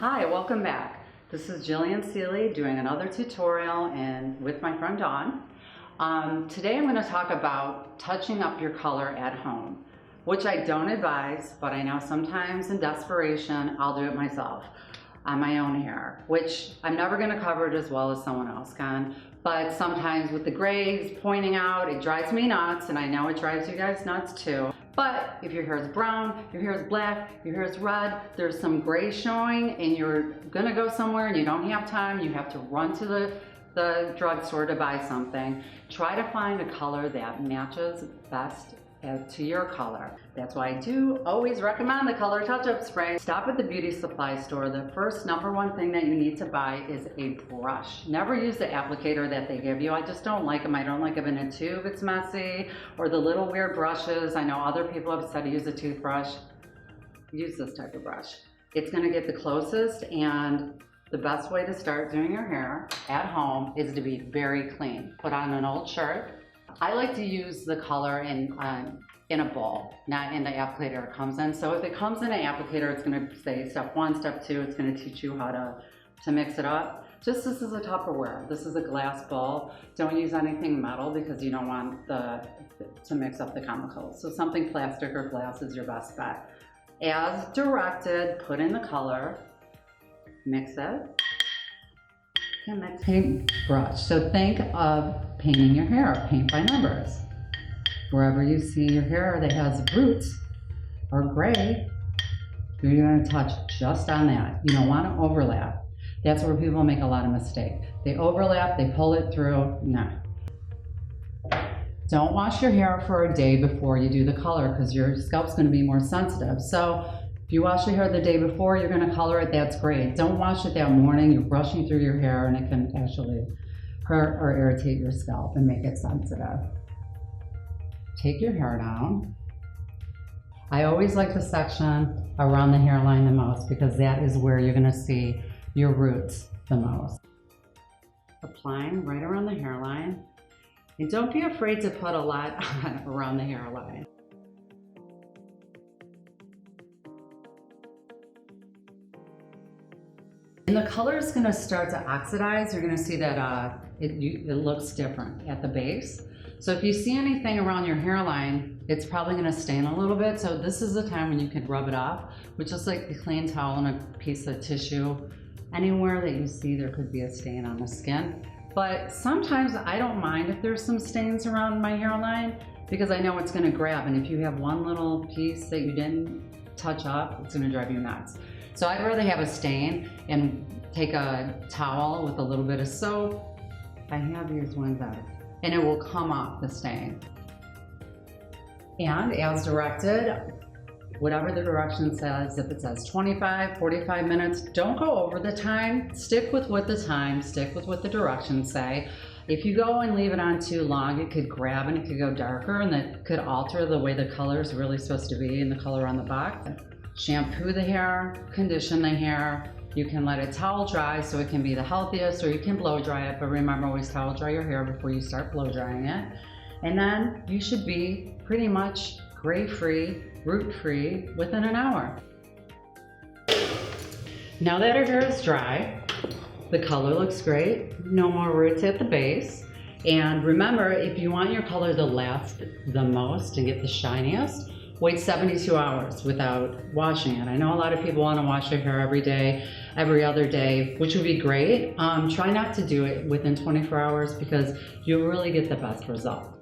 Hi, welcome back. This is Jillian Seeley doing another tutorial and with my friend Dawn. Today I'm going to talk about touching up your color at home, which I don't advise, but I know sometimes in desperation I'll do it myself on my own hair, which I'm never going to cover it as well as someone else can. But sometimes with the grays pointing out, it drives me nuts, and I know it drives you guys nuts too. But if your hair is brown, your hair is black, your hair is red, there's some gray showing and you're gonna go somewhere and you don't have time, you have to run to the drugstore to buy something, try to find a color that matches best to your color. That's why I do always recommend the color touch-up spray. Stop at the beauty supply store. The first #1 thing that you need to buy is a brush. Never use the applicator that they give you. I just don't like them. I don't like them in a tube, it's messy, or the little weird brushes. I know other people have said to use a toothbrush. Use this type of brush. It's gonna get the closest, and the best way to start doing your hair at home is to be very clean. Put on an old shirt. I like to use the color in a bowl, not in the applicator it comes in. So if it comes in an applicator, it's going to say step 1, step 2. It's going to teach you how to mix it up. Just this is a Tupperware. This is a glass bowl. Don't use anything metal because you don't want to mix up the chemicals. So something plastic or glass is your best bet. As directed, put in the color, mix it. And my paintbrush. So think of painting your hair, paint by numbers. Wherever you see your hair that has roots or gray, you're going to touch just on that. You don't want to overlap. That's where people make a lot of mistakes. They overlap, they pull it through. No. Don't wash your hair for a day before you do the color because your scalp's going to be more sensitive. So if you wash your hair the day before, you're going to color it, that's great. Don't wash it that morning. You're brushing through your hair and it can actually hurt or irritate your scalp and make it sensitive. Take your hair down. I always like the section around the hairline the most because that is where you're going to see your roots the most. Applying right around the hairline. And don't be afraid to put a lot on around the hairline. And the color is going to start to oxidize. You're going to see that it looks different at the base. So if you see anything around your hairline, it's probably going to stain a little bit. So this is the time when you can rub it off with just like a clean towel and a piece of tissue. Anywhere that you see there could be a stain on the skin. But sometimes I don't mind if there's some stains around my hairline because I know it's going to grab. And if you have one little piece that you didn't touch up, it's going to drive you nuts. So I'd rather have a stain and take a towel with a little bit of soap. I have used one better. And it will come off the stain. And as directed, whatever the direction says, if it says 25, 45 minutes, don't go over the time. Stick with what the directions say. If you go and leave it on too long, it could grab and it could go darker and that could alter the way the color is really supposed to be and the color on the box. Shampoo the hair, condition the hair. You can let it towel dry so it can be the healthiest, or you can blow dry it, but remember, always towel dry your hair before you start blow drying it. And then you should be pretty much gray-free, root-free within an hour. Now that our hair is dry, the color looks great, no more roots at the base. And remember, if you want your color to last the most and get the shiniest, wait 72 hours without washing it. I know a lot of people want to wash their hair every day, every other day, which would be great. Try not to do it within 24 hours because you'll really get the best result.